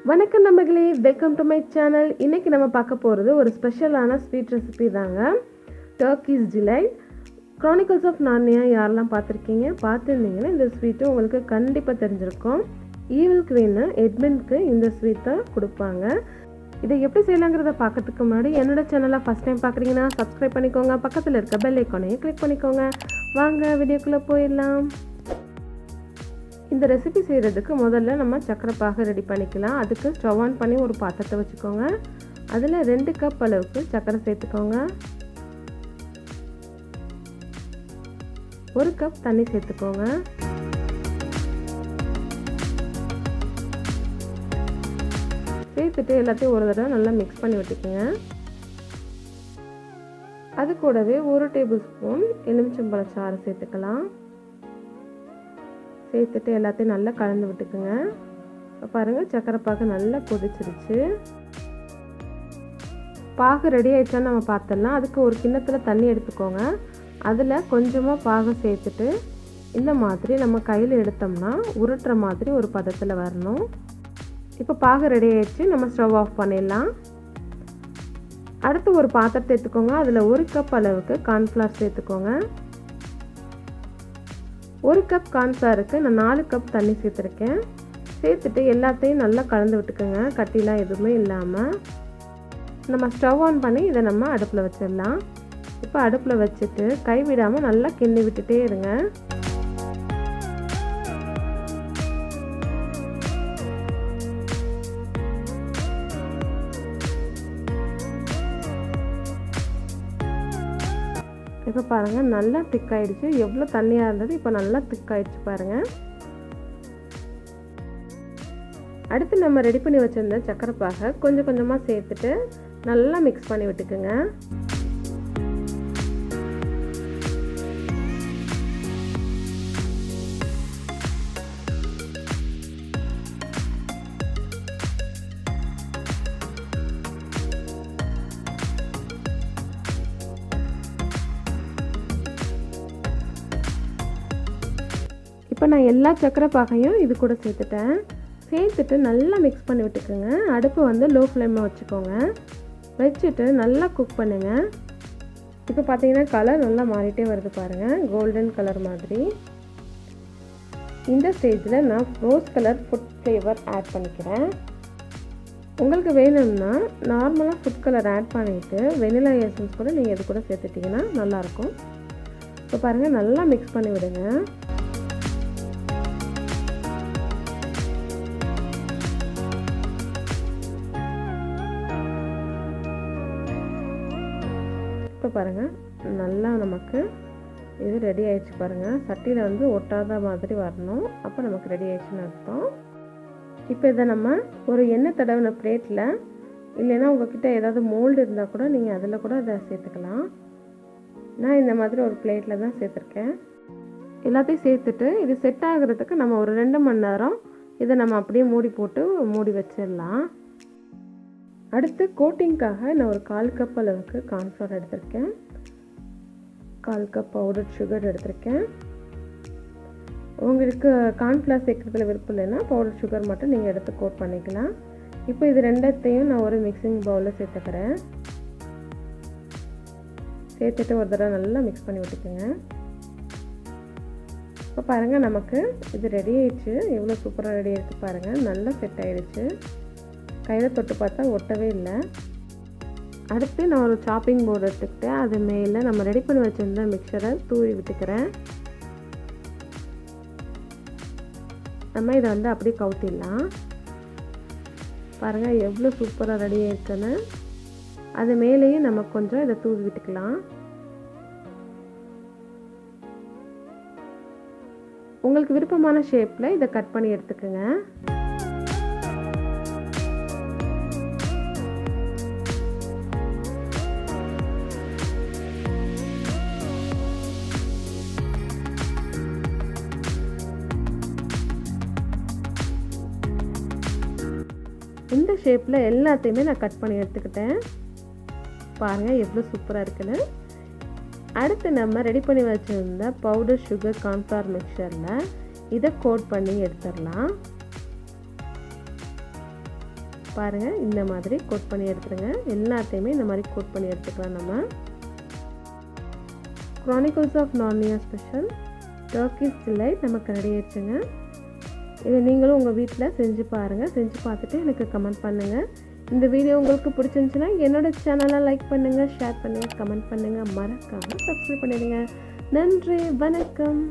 வணக்கம் நண்பர்களே, welcome to my channel. இன்றைக்கி நம்ம பார்க்க போகிறது ஒரு ஸ்பெஷலான ஸ்வீட் ரெசிபி தாங்க. Turkish Delight. Chronicles of Narnia யாரெல்லாம் பார்த்துருந்தீங்கன்னா இந்த ஸ்வீட்டு உங்களுக்கு கண்டிப்பாக தெரிஞ்சிருக்கும். ஈவில் குவீன் எட்மண்டுக்கு இந்த ஸ்வீட்டை கொடுப்பாங்க. இதை எப்படி செய்யலாங்கிறத பார்க்கறதுக்கு முன்னாடி என்னோட சேனலை ஃபஸ்ட் டைம் பார்க்குறீங்கன்னா சப்ஸ்கிரைப் பண்ணிக்கோங்க. பக்கத்தில் இருக்க பெல் ஐக்கானையும் கிளிக் பண்ணிக்கோங்க. வாங்க வீடியோக்குள்ளே போயிடலாம். இந்த ரெசிபி செய்கிறதுக்கு முதல்ல நம்ம சக்கரை பாகு ரெடி பண்ணிக்கலாம். அதுக்கு ஸ்டவ் ஆன் பண்ணி ஒரு பாத்திரத்தை வச்சுக்கோங்க. அதில் 2 கப் அளவுக்கு சக்கரை சேர்த்துக்கோங்க. 1 கப் தண்ணி சேர்த்துக்கோங்க. சேர்த்துட்டு எல்லாத்தையும் ஒரு தடவை நல்லா மிக்ஸ் பண்ணி விட்டுக்குங்க. அது கூடவே 1 டேபிள் ஸ்பூன் எலுமிச்சம்பழ சாறு சேர்த்துக்கலாம். சேர்த்துட்டு எல்லாத்தையும் நல்லா கலந்து விட்டுக்குங்க. பாருங்கள், சக்கரை பாகு நல்லா கொதிச்சிருச்சு. பாகு ரெடி ஆயிடுச்சான்னு நம்ம பார்த்துடலாம். அதுக்கு ஒரு கிண்ணத்தில் தண்ணி எடுத்துக்கோங்க. அதில் கொஞ்சமாக பாகு சேர்த்துட்டு இந்த மாதிரி நம்ம கையில் எடுத்தோம்னா உருட்டுற மாதிரி ஒரு பதத்தில் வரணும். இப்போ பாகு ரெடி ஆயிடுச்சு. நம்ம ஸ்டவ் ஆஃப் பண்ணிடலாம். அடுத்து ஒரு பாத்திரத்தை எடுத்துக்கோங்க. அதில் 1 கப் அளவுக்கு கார்ன்ஃப்ளவர் சேர்த்துக்கோங்க. 1 கப் கார்ன்ஃப்ளவருக்கு நான் 4 கப் தண்ணி சேர்த்துருக்கேன். சேர்த்துட்டு எல்லாத்தையும் நல்லா கலந்து விட்டுக்கோங்க, கட்டிலாம் எதுவுமே இல்லாமல். நம்ம ஸ்டவ் ஆன் பண்ணி இதை நம்ம அடுப்பில் வச்சிடலாம். இப்போ அடுப்பில் வச்சுட்டு கைவிடாமல் நல்லா கிண்டி விட்டுட்டே இருங்க. இப்போ பாருங்கள், நல்லா திக்காயிடுச்சு. எவ்வளோ தண்ணியாக இருந்தது இப்போ நல்லா திக்காயிடுச்சு பாருங்கள். அடுத்து நம்ம ரெடி பண்ணி வச்சுருந்த சக்கரை பாகை கொஞ்சம் கொஞ்சமாக சேர்த்துட்டு நல்லா மிக்ஸ் பண்ணி விட்டுக்குங்க. இப்போ நான் எல்லா சக்கரை பாகையும் இது கூட சேர்த்துட்டேன். சேர்த்துட்டு நல்லா மிக்ஸ் பண்ணி விட்டுக்குங்க. அடுப்பு வந்து லோ ஃப்ளேமில் வச்சுக்கோங்க. வச்சுட்டு நல்லா குக் பண்ணுங்கள். இப்போ பார்த்தீங்கன்னா கலர் நல்லா மாறிட்டே வருது பாருங்கள், கோல்டன் கலர் மாதிரி. இந்த ஸ்டேஜில் நான் rose colour food flavour add பண்ணிக்கிறேன். உங்களுக்கு வேணும்னா நார்மலாக ஃபுட் கலர் ஆட் பண்ணிவிட்டு வெனிலா எசன்ஸ் கூட நீங்கள் இது கூட சேர்த்துட்டிங்கன்னா நல்லாயிருக்கும். இப்போ பாருங்கள், நல்லா மிக்ஸ் பண்ணி விடுங்க. இப்போ பாருங்கள், நல்லா நமக்கு இது ரெடி ஆயிடுச்சு பாருங்கள். சட்டியில் வந்து ஒட்டாத மாதிரி வரணும். அப்போ நமக்கு ரெடி ஆயிடுச்சுன்னு அர்த்தம். இப்போ இதை நம்ம ஒரு எண்ணெய் தடவின பிளேட்டில், இல்லைன்னா உங்கள்கிட்ட ஏதாவது மோல்டு இருந்தால் கூட நீங்கள் அதில் கூட இதை சேர்த்துக்கலாம். நான் இந்த மாதிரி ஒரு பிளேட்டில் தான் சேர்த்துருக்கேன். எல்லாத்தையும் சேர்த்துட்டு இது செட் ஆகிறதுக்கு நம்ம ஒரு 2 மணி நேரம் இதை நம்ம அப்படியே மூடி வச்சிடலாம். அடுத்து கோட்டிங்காக நான் ஒரு 1/4 கப் அளவுக்கு கார்ன்ஃப்ளவர் எடுத்திருக்கேன். 1/4 கப் பவுடர் சுகர் எடுத்திருக்கேன். உங்களுக்கு கார்ன்ஃப்ளவர் சேர்க்குறதுல விருப்பம் இல்லைன்னா பவுடர் சுகர் மட்டும் நீங்கள் எடுத்து கோட் பண்ணிக்கலாம். இப்போ இது ரெண்டத்தையும் நான் ஒரு மிக்சிங் பவுலில் சேர்த்துக்கிறேன். சேர்த்துட்டு ஒரு தடவை நல்லா மிக்ஸ் பண்ணி விட்டுக்குங்க. இப்போ பாருங்கள், நமக்கு இது ரெடி ஆயிடுச்சு. எவ்வளோ சூப்பராக ரெடி ஆகிடுச்சு பாருங்கள். நல்லா செட் ஆகிடுச்சு. கையில் தொட்டு பார்த்தா ஒட்டவே இல்லை. அடுத்து நான் ஒரு சாப்பிங் போர்டு எடுத்துக்கிட்டு அது மேலே நம்ம ரெடி பண்ணி வச்சுருந்த மிக்சரை தூவி விட்டுக்கிறேன். நம்ம இதை வந்து அப்படியே கவுத்திடலாம். பாருங்கள் எவ்வளோ சூப்பராக ரெடி ஆகிருக்குன்னு. அது மேலேயும் நம்ம கொஞ்சம் இதை தூவி விட்டுக்கலாம். உங்களுக்கு விருப்பமான ஷேப்பில் இதை கட் பண்ணி எடுத்துக்கோங்க. இந்த ஷேப்பில் எல்லாத்தையுமே நான் கட் பண்ணி எடுத்துக்கிட்டேன். பாருங்கள் எவ்வளோ சூப்பராக இருக்குன்னு. அடுத்து நம்ம ரெடி பண்ணி வச்சுருந்த பவுடர் சுகர் கார்ன்ஃப்ளவர் மிக்சரில் இதை கோட் பண்ணி எடுத்துடலாம். பாருங்கள், இந்த மாதிரி கோட் பண்ணி எடுத்துருங்க. எல்லாத்தையுமே இந்த மாதிரி கோட் பண்ணி எடுத்துக்கலாம். நம்ம Chronicles of Narnia special Turkish Delight நமக்கு ரெடி ஆயிடுச்சுங்க. இதை நீங்களும் உங்கள் வீட்டில் செஞ்சு பாருங்கள். செஞ்சு பார்த்துட்டு எனக்கு கமெண்ட் பண்ணுங்கள். இந்த வீடியோ உங்களுக்கு பிடிச்சிருந்துச்சுன்னா என்னோட சேனலை லைக் பண்ணுங்கள், ஷேர் பண்ணுங்கள், கமெண்ட் பண்ணுங்கள், மறக்காமல் சப்ஸ்கிரைப் பண்ணிடுங்க. நன்றி, வணக்கம்.